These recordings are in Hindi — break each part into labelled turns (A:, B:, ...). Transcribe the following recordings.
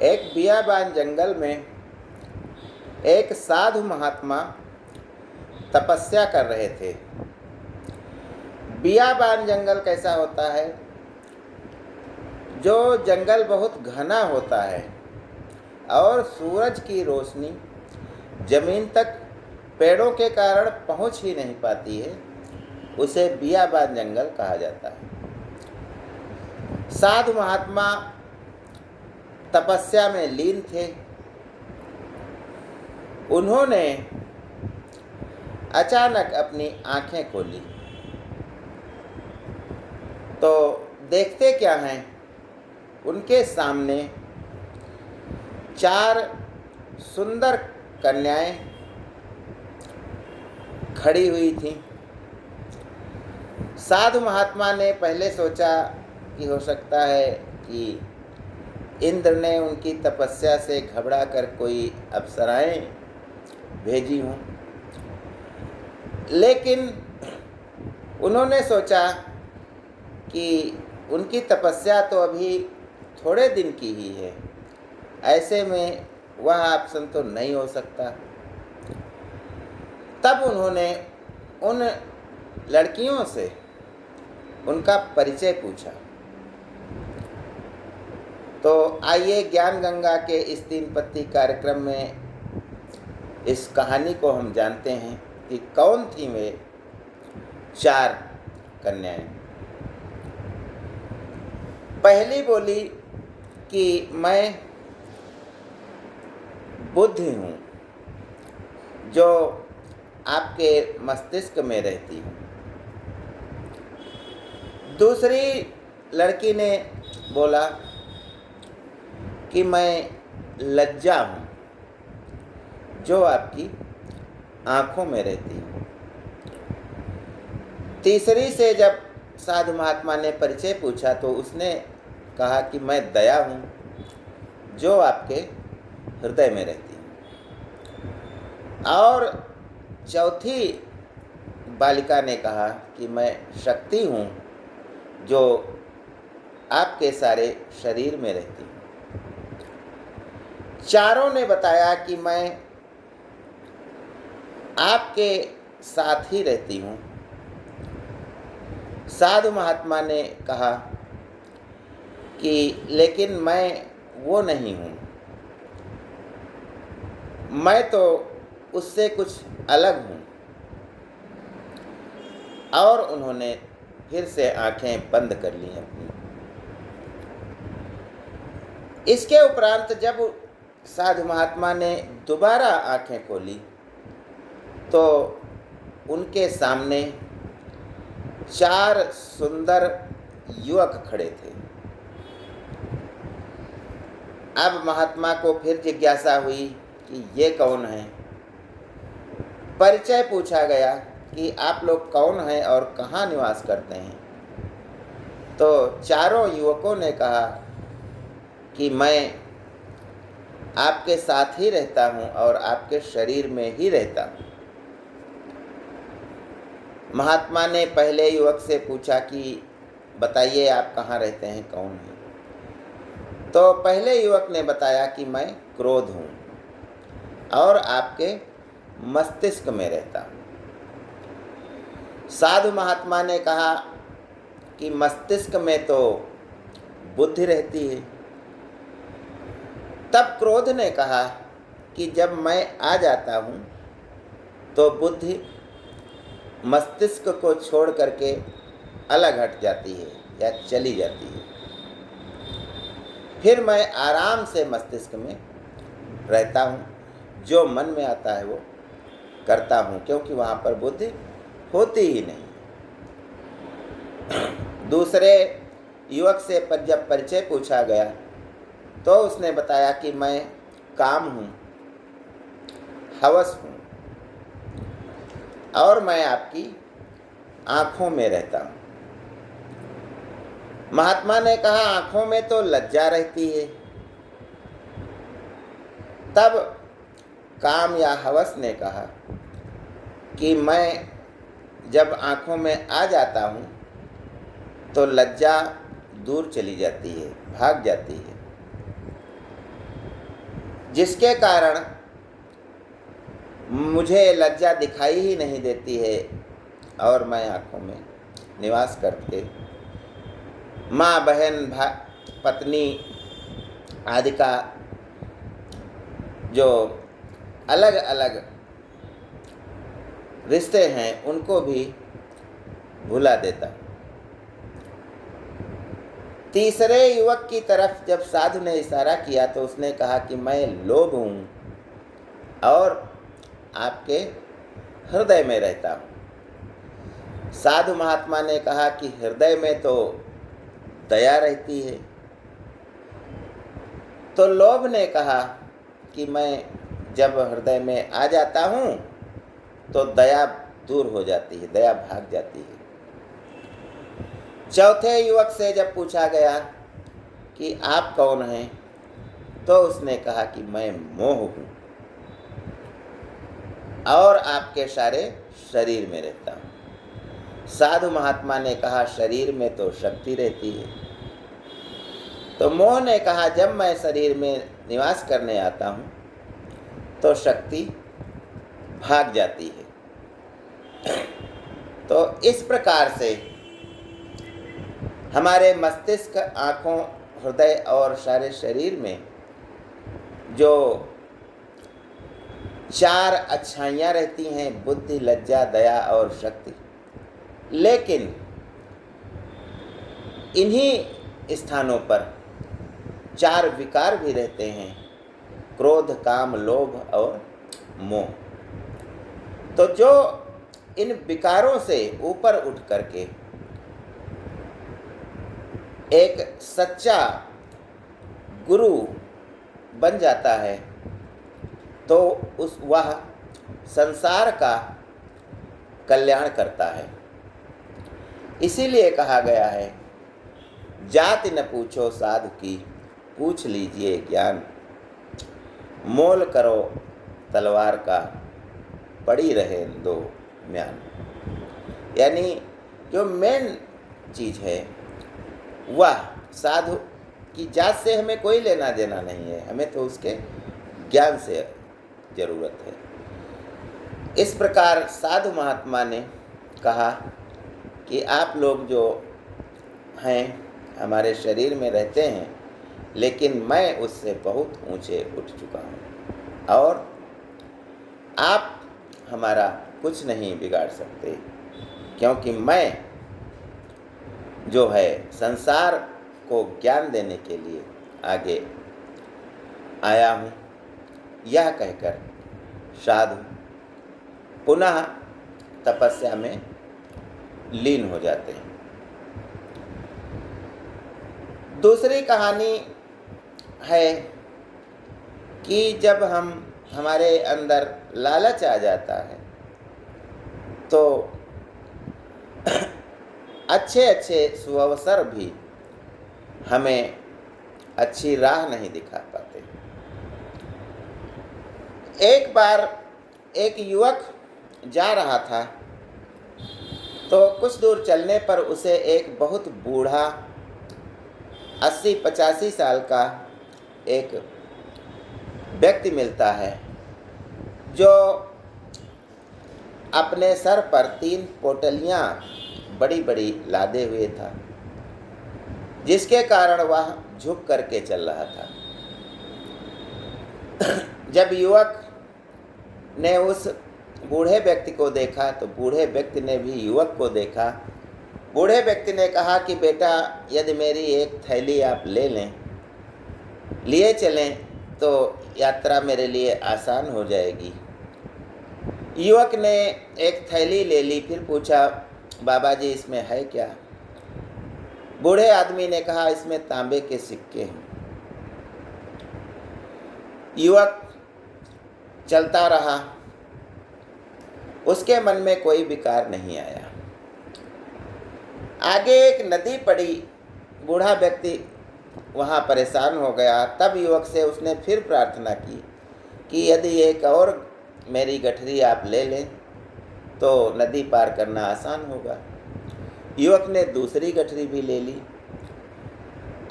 A: एक बियाबान जंगल में एक साधु महात्मा तपस्या कर रहे थे। बियाबान जंगल कैसा होता है? जो जंगल बहुत घना होता है और सूरज की रोशनी जमीन तक पेड़ों के कारण पहुंच ही नहीं पाती है, उसे बियाबान जंगल कहा जाता है। साधु महात्मा तपस्या में लीन थे। उन्होंने अचानक अपनी आंखें खोली तो देखते क्या हैं, उनके सामने 4 सुंदर कन्याएं खड़ी हुई थीं। साधु महात्मा ने पहले सोचा कि हो सकता है कि इंद्र ने उनकी तपस्या से घबरा कर कोई अप्सराएं भेजी हों, लेकिन उन्होंने सोचा कि उनकी तपस्या तो अभी थोड़े दिन की ही है, ऐसे में वह ऑप्शन तो नहीं हो सकता। तब उन्होंने उन लड़कियों से उनका परिचय पूछा। तो आइए ज्ञान गंगा के इस 3 पत्ती कार्यक्रम में इस कहानी को हम जानते हैं कि कौन थी वे 4 कन्याएं। पहली बोली कि मैं बुद्धि हूँ जो आपके मस्तिष्क में रहती हूँ। दूसरी लड़की ने बोला कि मैं लज्जा हूँ जो आपकी आँखों में रहती हूँ। तीसरी से जब साधु महात्मा ने परिचय पूछा तो उसने कहा कि मैं दया हूँ जो आपके हृदय में रहती हूँ। और चौथी बालिका ने कहा कि मैं शक्ति हूँ जो आपके सारे शरीर में रहती हूँ। चारों ने बताया कि मैं आपके साथ ही रहती हूँ। साधु महात्मा ने कहा कि लेकिन मैं वो नहीं हूँ, मैं तो उससे कुछ अलग हूँ। और उन्होंने फिर से आंखें बंद कर ली अपनी। इसके उपरांत जब साधु महात्मा ने दोबारा आंखें खोली तो उनके सामने 4 सुंदर युवक खड़े थे। अब महात्मा को फिर जिज्ञासा हुई कि ये कौन है। परिचय पूछा गया कि आप लोग कौन हैं और कहाँ निवास करते हैं। तो चारों युवकों ने कहा कि मैं आपके साथ ही रहता हूँ और आपके शरीर में ही रहता हूँ। महात्मा ने पहले युवक से पूछा कि बताइए आप कहाँ रहते हैं, कौन हैं। तो पहले युवक ने बताया कि मैं क्रोध हूँ और आपके मस्तिष्क में रहता हूँ। साधु महात्मा ने कहा कि मस्तिष्क में तो बुद्धि रहती है। तब क्रोध ने कहा कि जब मैं आ जाता हूँ तो बुद्धि मस्तिष्क को छोड़ करके अलग हट जाती है या चली जाती है। फिर मैं आराम से मस्तिष्क में रहता हूँ, जो मन में आता है वो करता हूँ, क्योंकि वहाँ पर बुद्धि होती ही नहीं। दूसरे युवक से जब परिचय पूछा गया तो उसने बताया कि मैं काम हूँ, हवस हूँ और मैं आपकी आँखों में रहता हूँ। महात्मा ने कहा आँखों में तो लज्जा रहती है। तब काम या हवस ने कहा कि मैं जब आँखों में आ जाता हूँ तो लज्जा दूर चली जाती है, भाग जाती है। जिसके कारण मुझे लज्जा दिखाई ही नहीं देती है और मैं आँखों में निवास करके माँ, बहन, पत्नी आदि का जो अलग अलग रिश्ते हैं उनको भी भुला देता। तीसरे युवक की तरफ जब साधु ने इशारा किया तो उसने कहा कि मैं लोभ हूँ और आपके हृदय में रहता हूँ। साधु महात्मा ने कहा कि हृदय में तो दया रहती है। तो लोभ ने कहा कि मैं जब हृदय में आ जाता हूँ तो दया दूर हो जाती है, दया भाग जाती है। चौथे युवक से जब पूछा गया कि आप कौन हैं, तो उसने कहा कि मैं मोह हूँ और आपके सारे शरीर में रहता हूँ। साधु महात्मा ने कहा शरीर में तो शक्ति रहती है। तो मोह ने कहा जब मैं शरीर में निवास करने आता हूँ तो शक्ति भाग जाती है। तो इस प्रकार से हमारे मस्तिष्क, आँखों, हृदय और सारे शरीर में जो चार अच्छाइयाँ रहती हैं, बुद्धि, लज्जा, दया और शक्ति, लेकिन इन्हीं स्थानों पर चार विकार भी रहते हैं, क्रोध, काम, लोभ और मोह। तो जो इन विकारों से ऊपर उठ करके एक सच्चा गुरु बन जाता है तो वह संसार का कल्याण करता है। इसीलिए कहा गया है जाति न पूछो साधु की, पूछ लीजिए ज्ञान, मोल करो तलवार का, पड़ी रहे दो म्यान। यानी जो मेन चीज़ है वह साधु की जात से हमें कोई लेना देना नहीं है, हमें तो उसके ज्ञान से ज़रूरत है। इस प्रकार साधु महात्मा ने कहा कि आप लोग जो हैं हमारे शरीर में रहते हैं, लेकिन मैं उससे बहुत ऊंचे उठ चुका हूँ और आप हमारा कुछ नहीं बिगाड़ सकते, क्योंकि मैं जो है संसार को ज्ञान देने के लिए आगे आया हूँ। यह कहकर साधु पुनः तपस्या में लीन हो जाते हैं। दूसरी कहानी है कि जब हमारे अंदर लालच आ जाता है तो अच्छे अच्छे सुअवसर भी हमें अच्छी राह नहीं दिखा पाते। एक बार एक युवक जा रहा था तो कुछ दूर चलने पर उसे एक बहुत बूढ़ा 80-85 साल का एक व्यक्ति मिलता है जो अपने सर पर 3 पोटलियाँ बड़ी बड़ी लादे हुए था, जिसके कारण वह झुक करके चल रहा था। जब युवक ने उस बूढ़े व्यक्ति को देखा तो बूढ़े व्यक्ति ने भी युवक को देखा। बूढ़े व्यक्ति ने कहा कि बेटा, यदि मेरी एक थैली आप ले लें, लिए चलें तो यात्रा मेरे लिए आसान हो जाएगी। युवक ने एक थैली ले ली, फिर पूछा बाबा जी इसमें है क्या? बूढ़े आदमी ने कहा इसमें तांबे के सिक्के हैं। युवक चलता रहा, उसके मन में कोई विकार नहीं आया। आगे एक नदी पड़ी, बूढ़ा व्यक्ति वहाँ परेशान हो गया। तब युवक से उसने फिर प्रार्थना की कि यदि एक और मेरी गठरी आप ले लें तो नदी पार करना आसान होगा। युवक ने दूसरी गठरी भी ले ली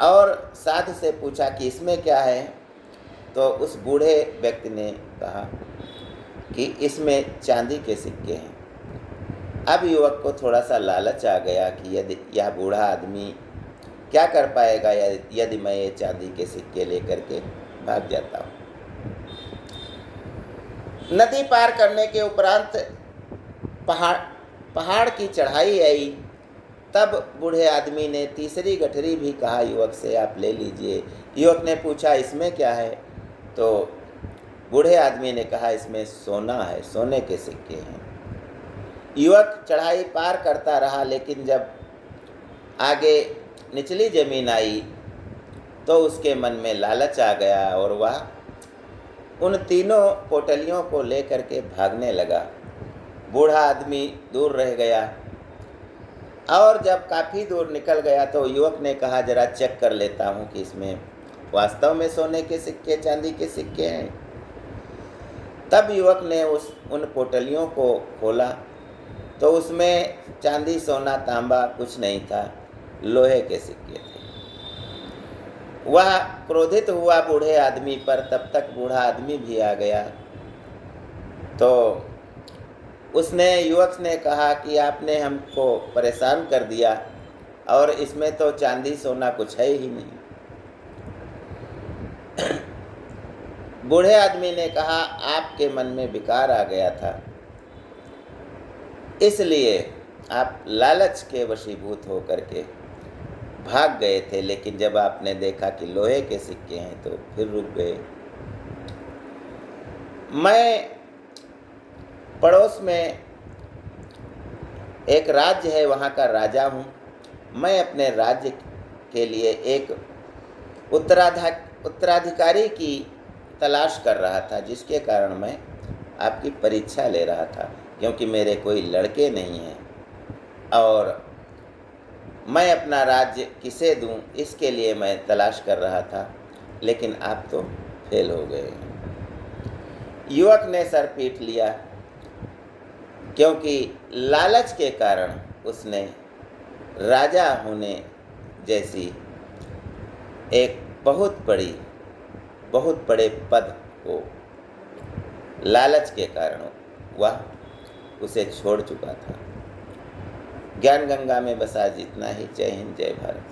A: और साधु से पूछा कि इसमें क्या है? तो उस बूढ़े व्यक्ति ने कहा कि इसमें चांदी के सिक्के हैं। अब युवक को थोड़ा सा लालच आ गया कि यदि यह बूढ़ा आदमी क्या कर पाएगा यदि मैं ये चांदी के सिक्के लेकर के भाग जाता हूँ। नदी पार करने के उपरांत पहाड़ की चढ़ाई आई। तब बूढ़े आदमी ने तीसरी गठरी भी कहा युवक से, आप ले लीजिए। युवक ने पूछा इसमें क्या है, तो बूढ़े आदमी ने कहा इसमें सोना है, सोने के सिक्के हैं। युवक चढ़ाई पार करता रहा, लेकिन जब आगे निचली जमीन आई तो उसके मन में लालच आ गया और वह उन तीनों पोटलियों को लेकर के भागने लगा। बूढ़ा आदमी दूर रह गया और जब काफ़ी दूर निकल गया तो युवक ने कहा जरा चेक कर लेता हूँ कि इसमें वास्तव में सोने के सिक्के, चांदी के सिक्के हैं। तब युवक ने उन पोटलियों को खोला तो उसमें चांदी, सोना, तांबा कुछ नहीं था, लोहे के सिक्के थे। वह क्रोधित हुआ बूढ़े आदमी पर। तब तक बूढ़ा आदमी भी आ गया तो उसने युवक ने कहा कि आपने हमको परेशान कर दिया और इसमें तो चांदी सोना कुछ है ही नहीं। बूढ़े आदमी ने कहा आपके मन में विकार आ गया था, इसलिए आप लालच के वशीभूत होकर के भाग गए थे, लेकिन जब आपने देखा कि लोहे के सिक्के हैं तो फिर रुक गए। मैं पड़ोस में एक राज्य है, वहाँ का राजा हूँ। मैं अपने राज्य के लिए एक उत्तराधिकारी की तलाश कर रहा था, जिसके कारण मैं आपकी परीक्षा ले रहा था, क्योंकि मेरे कोई लड़के नहीं हैं और मैं अपना राज्य किसे दूं, इसके लिए मैं तलाश कर रहा था, लेकिन आप तो फेल हो गए। युवक ने सर पीट लिया, क्योंकि लालच के कारण उसने राजा होने जैसी एक बहुत बड़े पद को लालच के कारण वह उसे छोड़ चुका था। ज्ञान गंगा में बस आज इतना ही। जय हिंद, जय भारत।